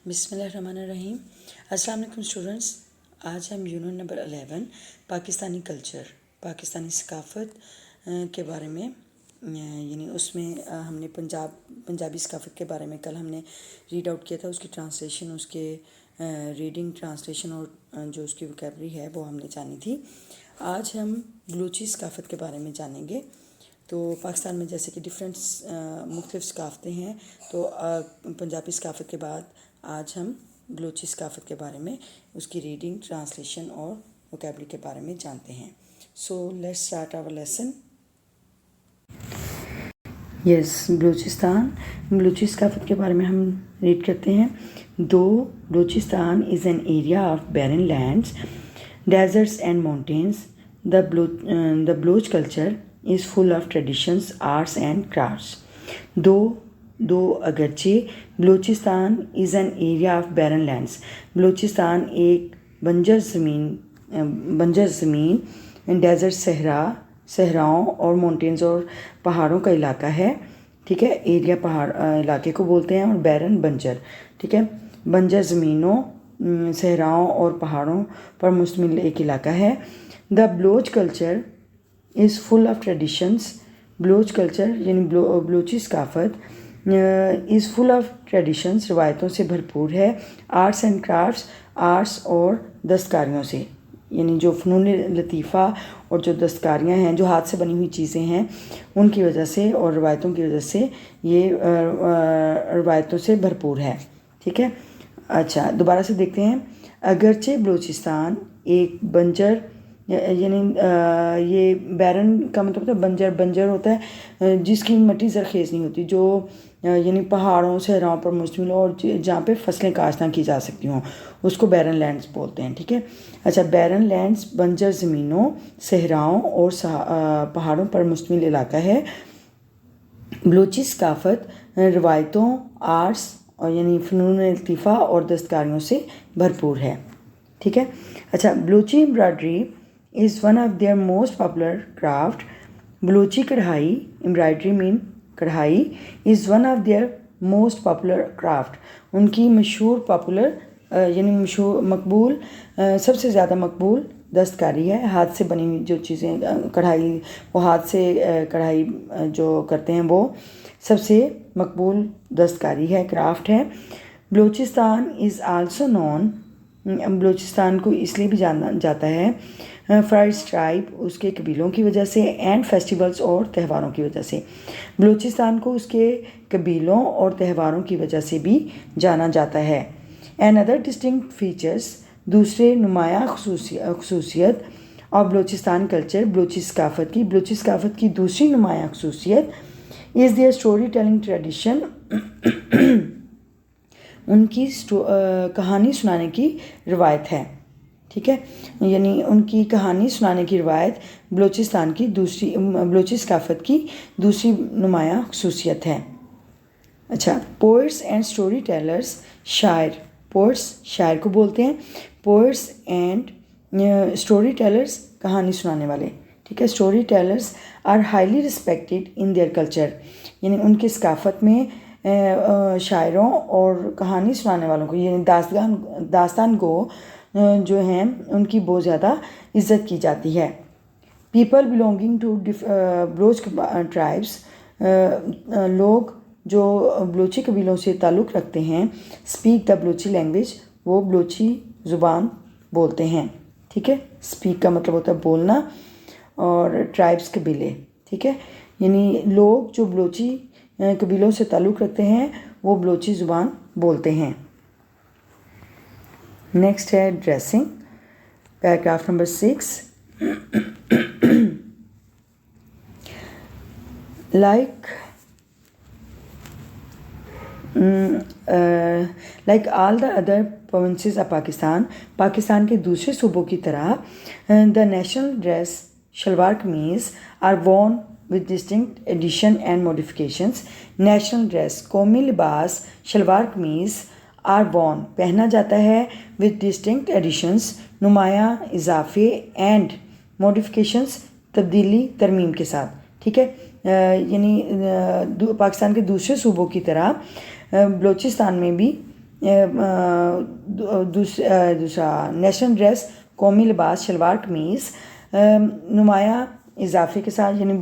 بسم اللہ الرحمن الرحیم۔ السلام علیکم اسٹوڈنٹس، آج ہم unit number 11 Pakistani culture, Pakistani ثقافت کے بارے میں یعنی اس میں ہم نے پنجابی ثقافت کے بارے میں کل ہم نے ریڈ آؤٹ کیا تھا، اس کی ٹرانسلیشن، اس کے ریڈنگ ٹرانسلیشن اور جو اس کی وکیبلری ہے وہ ہم نے جانی تھی۔ آج ہم بلوچی ثقافت کے بارے میں جانیں گے۔ تو پاکستان میں جیسے کہ مختلف ثقافتیں ہیں، تو پنجابی ثقافت کے بعد آج ہم بلوچی ثقافت کے بارے میں اس کی ریڈنگ، ٹرانسلیشن اور وکیبلری کے بارے میں جانتے ہیں۔ So let's start our lesson. Balochi ثقافت کے بارے میں ہم ریڈ کرتے ہیں۔ Balochistan is an area of barren lands, deserts and mountains. The Baloch culture is full of traditions, arts and crafts. Though اگرچہ Balochistan is an area of barren lands، Balochistan ایک بنجر زمین، ڈیزرٹ صحراؤں اور ماؤنٹینز اور پہاڑوں کا علاقہ ہے، ٹھیک ہے۔ ایریا پہاڑ علاقے کو بولتے ہیں، اور بیرن بنجر، ٹھیک ہے، بنجر زمینوں، صحراؤں اور پہاڑوں پر مشتمل ایک علاقہ ہے۔ The Baloch culture is full of traditions, Baloch culture یعنی بلوچی ثقافت از فل آف ٹریڈیشنس، روایتوں سے بھرپور ہے۔ آرٹس اینڈ کرافٹس، آرٹس اور دستکاریوں سے، یعنی جو فنون لطیفہ اور جو دستکاریاں ہیں، جو ہاتھ سے بنی ہوئی چیزیں ہیں، ان کی وجہ سے اور روایتوں کی وجہ سے یہ روایتوں سے بھرپور ہے، ٹھیک ہے۔ اچھا، دوبارہ سے دیکھتے ہیں۔ اگرچہ بلوچستان ایک بنجر، یعنی یہ بیرن کا مطلب ہوتا ہے بنجر ہوتا ہے جس کی مٹی زرخیز نہیں ہوتی، جو یعنی پہاڑوں صحراؤں پر مشتمل ہو اور جہاں پہ فصلیں کاشت نہ کی جا سکتی ہوں، اس کو بیرن لینڈز بولتے ہیں، ٹھیک ہے۔ اچھا، بیرن لینڈز بنجر زمینوں، صحراؤں اور پہاڑوں پر مشتمل علاقہ ہے۔ بلوچی ثقافت روایتوں، آرٹس اور یعنی فنون لطیفہ اور دستکاریوں سے بھرپور ہے، ٹھیک ہے۔ اچھا، Balochi embroidery is one of their most popular craft۔ Balochi کڑھائی، امبرائڈری مین کڑھائی، is one of their most popular craft۔ ان کی مقبول سب سے زیادہ مقبول دستکاری ہے، ہاتھ سے بنی ہوئی جو چیزیں کڑھائی، وہ ہاتھ سے کڑھائی جو کرتے ہیں، وہ سب سے مقبول دستکاری ہے، کرافٹ ہے۔ Balochistan is also known, Balochistan کو اس لیے بھی جانا جاتا ہے فار اٹس ٹرائب، اس کے قبیلوں کی وجہ سے، اینڈ فیسٹیولس اور تہواروں کی وجہ سے۔ بلوچستان کو اس کے قبیلوں اور تہواروں کی وجہ سے بھی جانا جاتا ہے۔ اینڈ ادر ڈسٹنکٹ فیچرس، دوسرے نمایاں خصوصیت اور بلوچستان کلچر، بلوچی ثقافت کی دوسری نمایاں خصوصیت is their storytelling tradition, ان کی کہانی سنانے کی روایت ہے، ٹھیک ہے۔ یعنی ان کی کہانی سنانے کی روایت بلوچی ثقافت کی دوسری نمایاں خصوصیت ہے۔ اچھا، پوئٹس اینڈ اسٹوری ٹیلرس، شاعر کو بولتے ہیں، پوئٹس اینڈ اسٹوری ٹیلرس کہانی سنانے والے، ٹھیک ہے۔ Story tellers are highly respected in their culture, یعنی ان کی ثقافت میں شاعروں اور کہانی سنانے والوں کو، یعنی داستان گو جو ہیں، ان کی بہت زیادہ عزت کی جاتی ہے۔ People belonging to Baloch tribes, لوگ جو بلوچی قبیلوں سے تعلق رکھتے ہیں، اسپیک دا بلوچی لینگویج، وہ بلوچی زبان بولتے ہیں، ٹھیک ہے۔ اسپیک کا مطلب ہوتا ہے بولنا، اور ٹرائبس قبیلے، ٹھیک ہے، یعنی لوگ جو بلوچی قبیلوں سے تعلق رکھتے ہیں وہ بلوچی زبان بولتے ہیں۔ نیکسٹ ہے dressing, paragraph number 6۔ Like all the other provinces of Pakistan کے دوسرے صوبوں کی طرح، the national dress shalwar kameez are worn with distinct addition and modifications۔ National dress قومی لباس شلوار قمیض are worn پہنا جاتا ہے with distinct additions نمایاں اضافے and modifications تبدیلی ترمیم کے ساتھ، ٹھیک ہے۔ یعنی پاکستان کے دوسرے صوبوں کی طرح بلوچستان میں بھی دوسرا نیشنل ڈریس قومی لباس شلوار قمیض نمایاں اضافے کے ساتھ، یعنی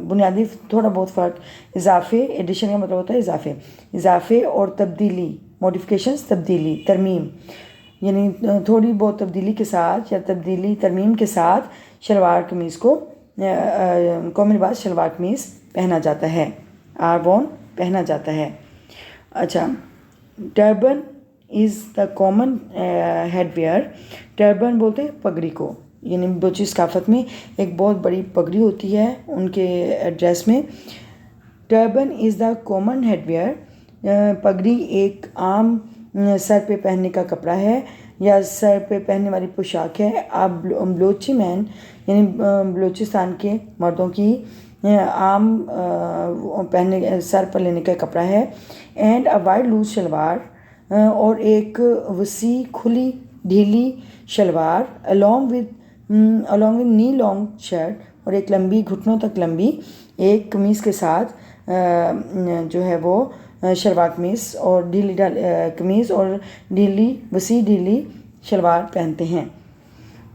بنیادی تھوڑا بہت فرق، اضافے ایڈیشن کا مطلب ہوتا ہے اضافے اور تبدیلی، موڈیفیکیشنز تبدیلی، ترمیم، یعنی تھوڑی بہت تبدیلی کے ساتھ یا ترمیم کے ساتھ شلوار قمیض کو قومی لباس شلوار قمیض پہنا جاتا ہے، پہنا جاتا ہے۔ اچھا، turban is the common headwear, turban بولتے ہیں پگڑی کو، یعنی بلوچی ثقافت میں ایک بہت بڑی پگڑی ہوتی ہے ان کے ڈریس میں۔ Turban is the common headwear, پگڑی ایک عام سر پہ پہننے کا کپڑا ہے یا سر پہ پہننے والی پوشاک ہے۔ آپ بلوچی مین یعنی بلوچستان کے مردوں کی عام پہننے سر پر لینے کا کپڑا ہے۔ And a wide loose shalwar, اور ایک وسیع کھلی ڈھیلی shalwar along with knee long shirt, اور ایک لمبی گھٹنوں تک لمبی ایک قمیض کے ساتھ جو ہے وہ شلوار قمیض اور قمیض اور وسیع ڈھیلی شلوار پہنتے ہیں۔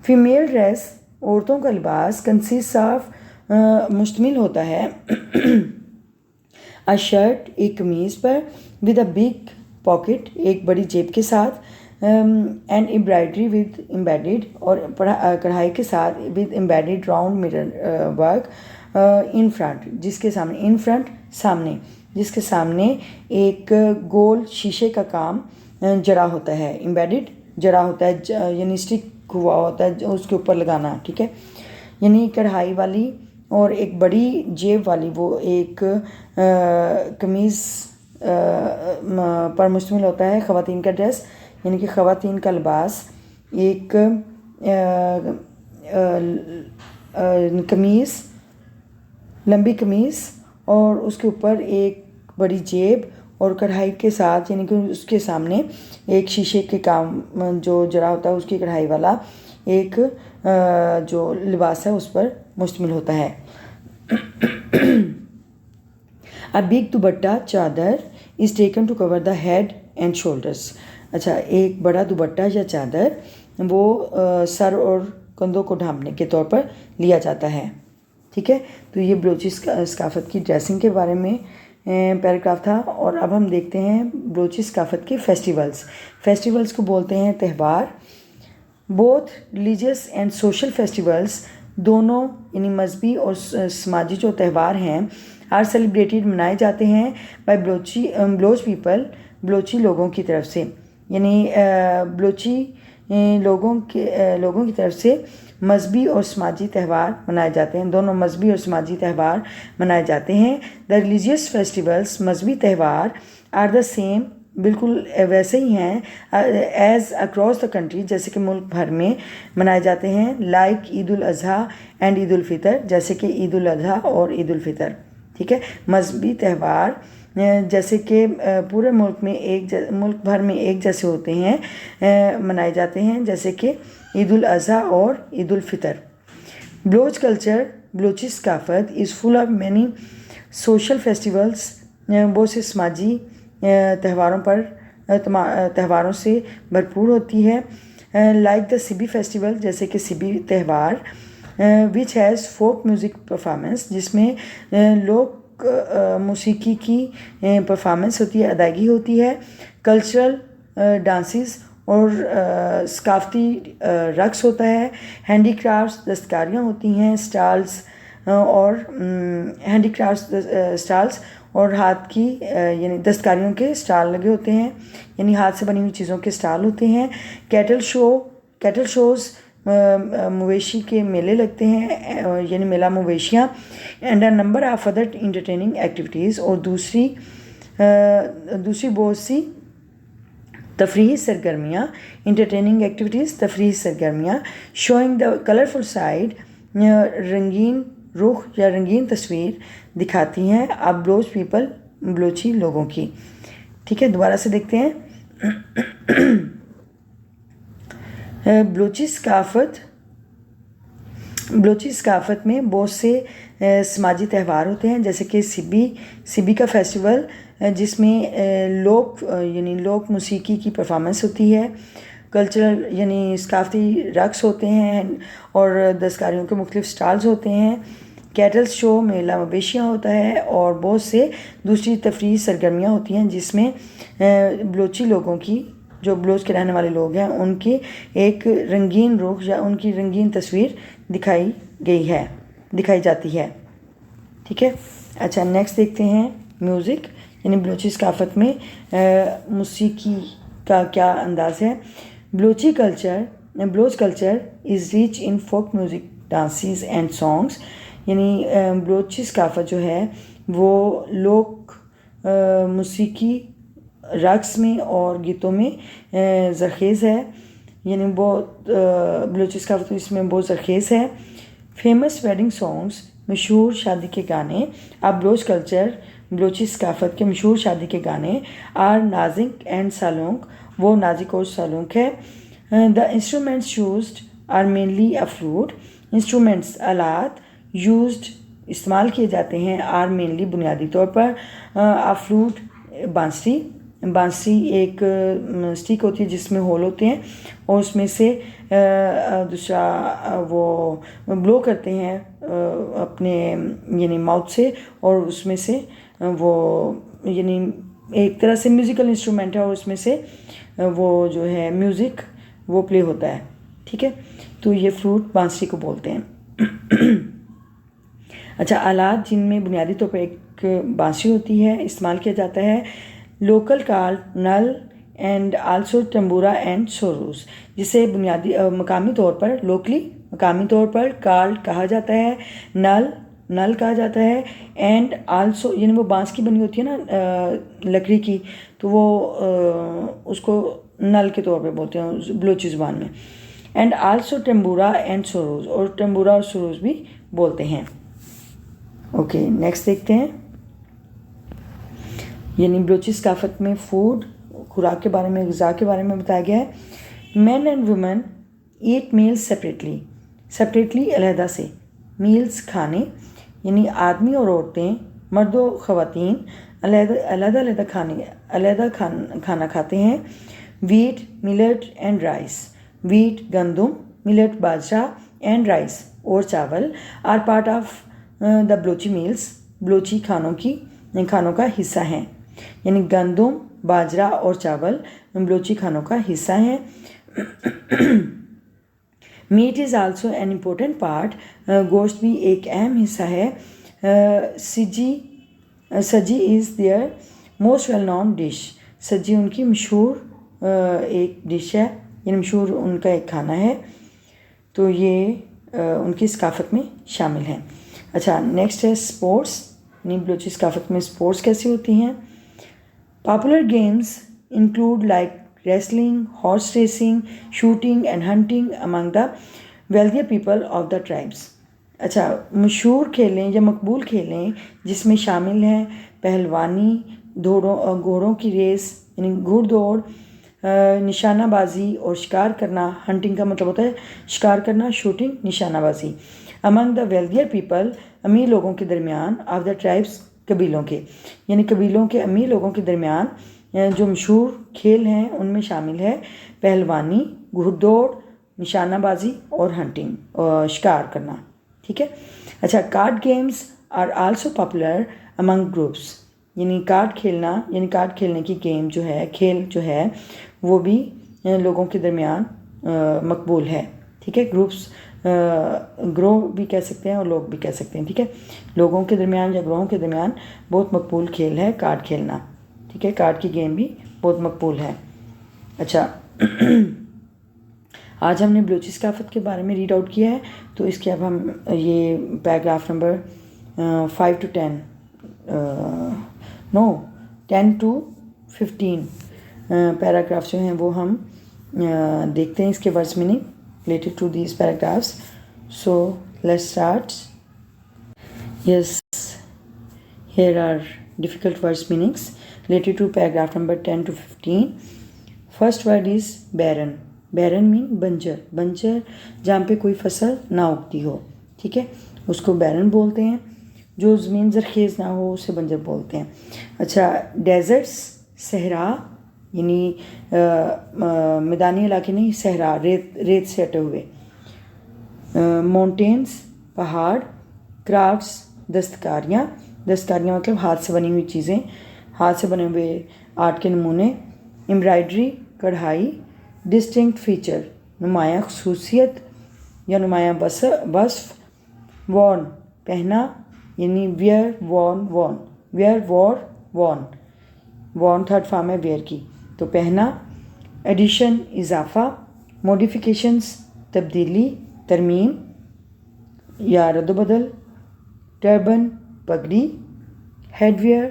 فیمیل ڈریس، عورتوں کا لباس کنسسٹ آف مشتمل ہوتا ہے شرٹ ایک قمیض پر ود اے بگ پاکٹ، ایک بڑی جیب کے ساتھ، اینڈ امبرائڈری ود امبیڈڈ، اور کڑھائی کے ساتھ with embedded round mirror work in front, جس کے سامنے جس کے سامنے ایک گول شیشے کا کام جڑا ہوتا ہے، امبیڈڈ جڑا ہوتا ہے یعنی اسٹک ہوا ہوتا ہے اس کے اوپر لگانا، ٹھیک ہے، یعنی کڑھائی والی اور ایک بڑی جیب والی وہ ایک قمیض پر مشتمل ہوتا ہے خواتین کا ڈریس، یعنی کہ خواتین کا لباس ایک قمیض، لمبی قمیض اور اس کے اوپر ایک بڑی جیب اور کڑھائی کے ساتھ، یعنی کہ اس کے سامنے ایک شیشے کے کام جو جڑا ہوتا ہے اس کی کڑھائی والا ایک جو لباس ہے اس پر مشتمل ہوتا ہے۔ A big دوپٹہ چادر is taken to cover the head and shoulders۔ اچھا، ایک بڑا دوپٹہ یا چادر وہ سر اور کندھوں کو ڈھانپنے کے طور پر لیا جاتا ہے، ٹھیک ہے۔ تو یہ بلوچی ثقافت کی ڈریسنگ کے بارے میں پیراگراف تھا، اور اب ہم دیکھتے ہیں بلوچی ثقافت کے فیسٹیولز کو بولتے ہیں تہوار۔ Both religious and social festivals, دونوں یعنی مذہبی اور سماجی جو تہوار ہیں، آر سیلیبریٹڈ منائے جاتے ہیں بائی بلوچ پیپل، بلوچی لوگوں کی طرف سے، یعنی بلوچی لوگوں کی طرف سے مذہبی اور سماجی تہوار منائے جاتے ہیں، دونوں مذہبی اور سماجی تہوار منائے جاتے ہیں۔ دا ریلیجیس فیسٹیولز، مذہبی تہوار، آر دا سیم، بالکل ویسے ہی ہیں ایز اکراس دا کنٹری، جیسے کہ ملک بھر میں منائے جاتے ہیں، لائک عید الاضحیٰ اینڈ عید الفطر، جیسے کہ عید الاضحیٰ اور عید الفطر، ٹھیک ہے۔ مذہبی تہوار جیسے کہ پورے ملک بھر میں ایک جیسے ہوتے ہیں، منائے جاتے ہیں، جیسے کہ عید الاضحیٰ اور عید الفطر۔ بلوچ کلچر، بلوچی ثقافت is full of many social festivals, بہت سے سماجی تہواروں سے بھرپور ہوتی ہے، لائک دا سبی فیسٹیول، جیسے کہ سبی تہوار، which has folk music performance, جس میں لوک موسیقی کی پرفارمنس ہوتی ہے، ادائیگی ہوتی ہے، کلچرل ڈانسز اور ثقافتی رقص ہوتا ہے، ہینڈی کرافٹس دستکاریاں ہوتی ہیں، اسٹالز اور ہینڈی کرافٹس اسٹالز اور ہاتھ کی یعنی دستکاریوں کے اسٹال لگے ہوتے ہیں، یعنی ہاتھ سے بنی ہوئی چیزوں کے اسٹال ہوتے ہیں، کیٹل شوز، مویشی کے میلے لگتے ہیں، یعنی میلہ مویشیاں، and a number of other entertaining activities, اور دوسری بہت سی تفریحی سرگرمیاں، انٹرٹیننگ ایکٹیویٹیز، تفریحی سرگرمیاں، شوئنگ دا کلرفل سائڈ، رنگین رخ یا رنگین تصویر دکھاتی ہیں اب بلوچ پیپل، بلوچی لوگوں کی، ٹھیک ہے۔ دوبارہ سے دیکھتے ہیں۔ بلوچی ثقافت میں بہت سے سماجی تہوار ہوتے ہیں، جیسے کہ سبی کا فیسٹیول جس میں لوک موسیقی کی پرفارمنس ہوتی ہے، کلچرل یعنی ثقافتی رقص ہوتے ہیں اور دستکاریوں کے مختلف سٹالز ہوتے ہیں، کیٹل شو میلہ مویشیاں ہوتا ہے، اور بہت سے دوسری تفریحی سرگرمیاں ہوتی ہیں جس میں بلوچی لوگوں کی، جو بلوچ کے رہنے والے لوگ ہیں، ان کی ایک رنگین رخ یا ان کی رنگین تصویر دکھائی جاتی ہے. ٹھیک ہے. اچھا نیکسٹ دیکھتے ہیں میوزک، یعنی بلوچی ثقافت میں موسیقی کا کیا انداز ہے. Baloch culture is reach in folk music, dances and songs. یعنی بلوچی ثقافت جو ہے وہ لوک موسیقی، رقص میں اور گیتوں میں زرخیز ہے. یعنی بہت بلوچی ثقافت اس میں بہت زرخیز ہے. فیمس ویڈنگ سانگس، مشہور شادی کے گانے. اب بلوچی ثقافت کے مشہور شادی کے گانے آر نازک اینڈ سالونگ، وہ نازک اور سالونگ ہے. The instruments used are mainly a flute. Instruments, آلات یوزڈ استعمال کیے جاتے ہیں، آر مینلی بنیادی طور پر فلوٹ، بانسری ایک اسٹک ہوتی ہے جس میں ہول ہوتے ہیں اور اس میں سے دوسرا وہ بلو کرتے ہیں اپنے یعنی ماؤتھ سے، اور اس میں سے وہ یعنی ایک طرح سے میوزیکل انسٹرومنٹ ہے اور اس میں سے وہ جو ہے میوزک وہ پلے ہوتا ہے. ٹھیک ہے. تو یہ فلوٹ بانسری کو بولتے ہیں. اچھا، آلات جن میں بنیادی طور پر ایک بانسری ہوتی ہے استعمال کیا جاتا ہے. Local called, nal and also tambura and suroz, جسے مقامی طور پر کارڈ کہا جاتا ہے، نل کہا جاتا ہے، اینڈ آلسو یعنی وہ بانس کی بنی ہوتی ہے نا لکڑی کی، تو وہ اس کو نل کے طور پہ بولتے ہیں بلوچی زبان میں. اینڈ آلسو ٹمبورا اینڈ سوروز، اور ٹمبورا اور سوروز بھی بولتے ہیں. اوکے نیکسٹ دیکھتے ہیں. یعنی بلوچی ثقافت میں فوڈ، خوراک کے بارے میں، غذا کے بارے میں بتایا گیا ہے. Men and women eat meals separately علیحدہ سے. میلز کھانے، یعنی آدمی اور عورتیں، مرد و خواتین علیحدہ کھانا کھاتے ہیں. Wheat, millet and rice. Wheat گندم، ملٹ باجرہ، اینڈ رائس اور چاول are part of the Balochi meals, بلوچی کھانوں کا حصہ ہیں. یعنی گندم، باجرہ اور چاول بلوچی کھانوں کا حصہ ہیں. Meat is also an important part, گوشت بھی ایک اہم حصہ ہے. Sajji is their most well known dish. Sajji ان کی مشہور ایک ڈش ہے، یعنی مشہور ان کا ایک کھانا ہے. تو یہ ان کی ثقافت میں شامل ہیں. اچھا نیکسٹ ہے اسپورٹس، یعنی بلوچی ثقافت میں اسپورٹس کیسی ہوتی ہیں. Popular games include like wrestling, horse racing, shooting and hunting among the wealthier people of the tribes. اچھا، مشہور کھیلیں یا مقبول کھیلیں جس میں شامل ہیں پہلوانی، گھوڑوں کی ریس یعنی گھوڑ دوڑ، نشانہ بازی اور شکار کرنا. ہنٹنگ کا مطلب ہوتا ہے شکار کرنا، شوٹنگ نشانہ بازی. امنگ دا ویلدیئر پیپل، امیر لوگوں کے درمیان، آف دا ٹرائبس، قبیلوں کے، یعنی قبیلوں کے امیر لوگوں کے درمیان جو مشہور کھیل ہیں ان میں شامل ہے پہلوانی، گھوڑ دوڑ، نشانہ بازی اور ہنٹنگ، شکار کرنا. ٹھیک ہے. اچھا، card games are also popular among groups. یعنی کارڈ کھیلنے کی گیم کھیل جو ہے وہ بھی لوگوں کے درمیان مقبول ہے. ٹھیک ہے. گروہ بھی کہہ سکتے ہیں اور لوگ بھی کہہ سکتے ہیں. ٹھیک ہے. لوگوں کے درمیان یا گروہوں کے درمیان بہت مقبول کھیل ہے کارڈ کھیلنا. ٹھیک ہے. کارڈ کی گیم بھی بہت مقبول ہے. اچھا آج ہم نے بلوچی ثقافت کے بارے میں ریڈ آؤٹ کیا ہے، تو اس کے اب ہم یہ paragraph number 5 to 10 10 to 15 paragraph جو ہیں وہ ہم دیکھتے ہیں اس کے words meaning related to these paragraphs. So let's start. Yes, here are difficult words meanings related to paragraph number 10 to 15. First word is barren. Barren mean بنجر جہاں پہ کوئی فصل نہ اگتی ہو. ٹھیک ہے، اس کو barren بولتے ہیں. جو زمین زرخیز نہ ہو اسے بنجر بولتے ہیں. اچھا ڈیزرٹس صحرا یعنی میدانی علاقے نہیں، صحرا ریت سے اٹے ہوئے. ماؤنٹینس پہاڑ. کرافٹس دستکاریاں مطلب ہاتھ سے بنی ہوئی چیزیں، ہاتھ سے بنے ہوئے آرٹ کے نمونے. امبرائڈری کڑھائی. ڈسٹنکٹ فیچر نمایاں خصوصیت یا نمایاں وصف. وارن پہنا یعنی ویئر وارن تھرڈ فارم ہے ویئر کی تو پہنا. ایڈیشن اضافہ. موڈیفیکیشنز تبدیلی ترمیم یا رد و بدل. ٹربن پگڑی. ہیڈ ویئر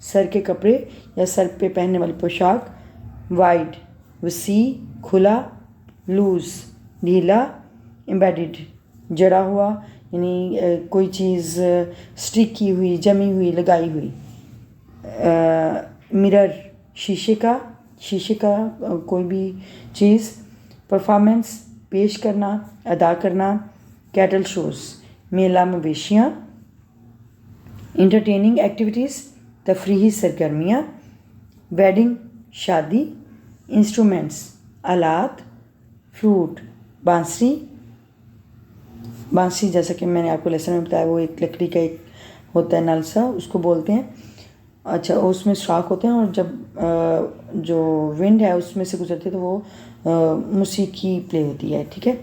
سر کے کپڑے یا سر پہ پہننے والی پوشاک. وائڈ وسیع کھلا. لوز ڈھیلا. امبیڈڈ جڑا ہوا یعنی کوئی چیز اسٹک کی ہوئی، جمی ہوئی، لگائی ہوئی. مرر شیشے کا کوئی بھی چیز. پرفارمنس پیش کرنا، ادا کرنا. کیٹل شوز میلہ مویشیاں. انٹرٹیننگ ایکٹیویٹیز تفریحی سرگرمیاں. ویڈنگ شادی. انسٹرومنٹس آلات. فلوٹ بانسری جیسا کہ میں نے آپ کو لیسن میں بتایا وہ ایک لکڑی کا ایک ہوتا ہے نل سا، اس کو بولتے ہیں. اچھا اس میں سوراخ ہوتے ہیں اور جب جو ونڈ ہے اس میں سے گزرتی ہے تو وہ موسیقی پلے ہوتی ہے. ٹھیک ہے،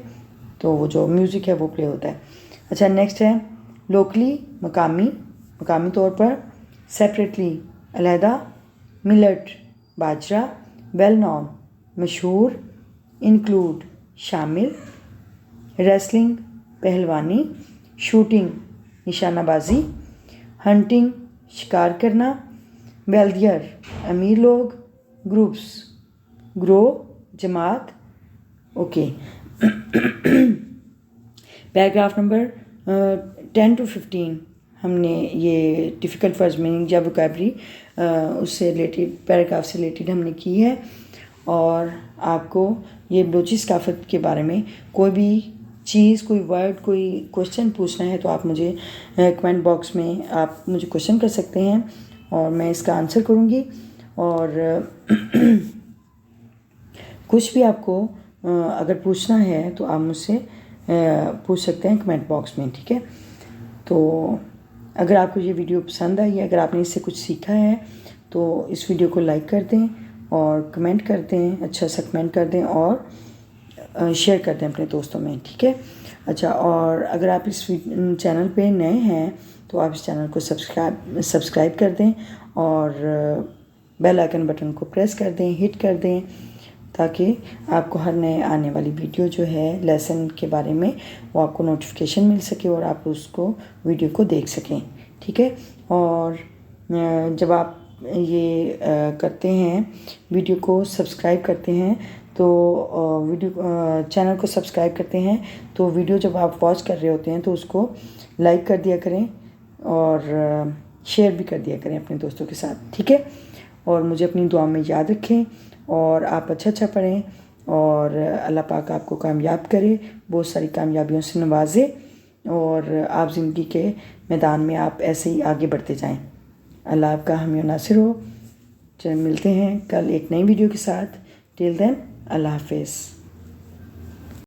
تو وہ جو میوزک ہے وہ پلے ہوتا ہے. اچھا نیکسٹ ہے لوکلی مقامی طور پر. سیپریٹلی علیحدہ. ملٹ باجرہ. ویل نون مشہور. انکلوڈ شامل. ریسلنگ پہلوانی. شوٹنگ نشانہ بازی. ہنٹنگ شکار کرنا. ویلدیئر امیر لوگ. گروپس گروہ جماعت. اوکے پیراگراف نمبر 10 to 15 ہم نے یہ ڈیفیکلٹ ورڈز میننگ یا ووکیبلری اس سے ریلیٹڈ پیراگراف سے ریلیٹڈ ہم نے کی ہے. اور آپ کو یہ بلوچی ثقافت کے بارے میں کوئی بھی چیز، کوئی ورڈ، کوئی کوشچن پوچھنا ہے تو آپ مجھے کمنٹ باکس میں آپ مجھے کوشچن کر سکتے ہیں اور میں اس کا آنسر کروں گی. اور کچھ بھی آپ کو اگر پوچھنا ہے تو آپ مجھ سے پوچھ سکتے ہیں کمنٹ باکس میں. ٹھیک ہے، تو اگر آپ کو یہ ویڈیو پسند آئی ہے، اگر آپ نے اس سے کچھ سیکھا ہے تو اس ویڈیو کو لائک کر دیں اور کمنٹ کر دیں، اچھا سا کمنٹ کر دیں اور شیئر کر دیں اپنے دوستوں میں. ٹھیک ہے، اچھا اور اگر آپ اس چینل پہ نئے ہیں تو آپ اس چینل کو سبسکرائب کر دیں اور بیل آئکن بٹن کو پریس کر دیں، ہٹ کر دیں تاکہ آپ کو ہر نئے آنے والی ویڈیو جو ہے لیسن کے بارے میں وہ آپ کو نوٹیفیکیشن مل سکے اور آپ اس کو ویڈیو کو دیکھ سکیں. ٹھیک ہے، اور جب آپ یہ کرتے ہیں ویڈیو کو سبسکرائب کرتے ہیں تو چینل کو سبسکرائب کرتے ہیں تو ویڈیو جب آپ واچ کر رہے ہوتے ہیں تو اس کو لائک کر دیا کریں اور شیئر بھی کر دیا کریں اپنے دوستوں کے ساتھ. ٹھیک ہے، اور مجھے اپنی دعا میں یاد رکھیں اور آپ اچھا پڑھیں اور اللہ پاک آپ کو کامیاب کرے، بہت ساری کامیابیوں سے نوازے اور آپ زندگی کے میدان میں آپ ایسے ہی آگے بڑھتے جائیں. اللہ آپ کا حامی و ناصر ہو. چلیں ملتے ہیں کل ایک نئی ویڈیو کے ساتھ. ٹل دین اللہ حافظ.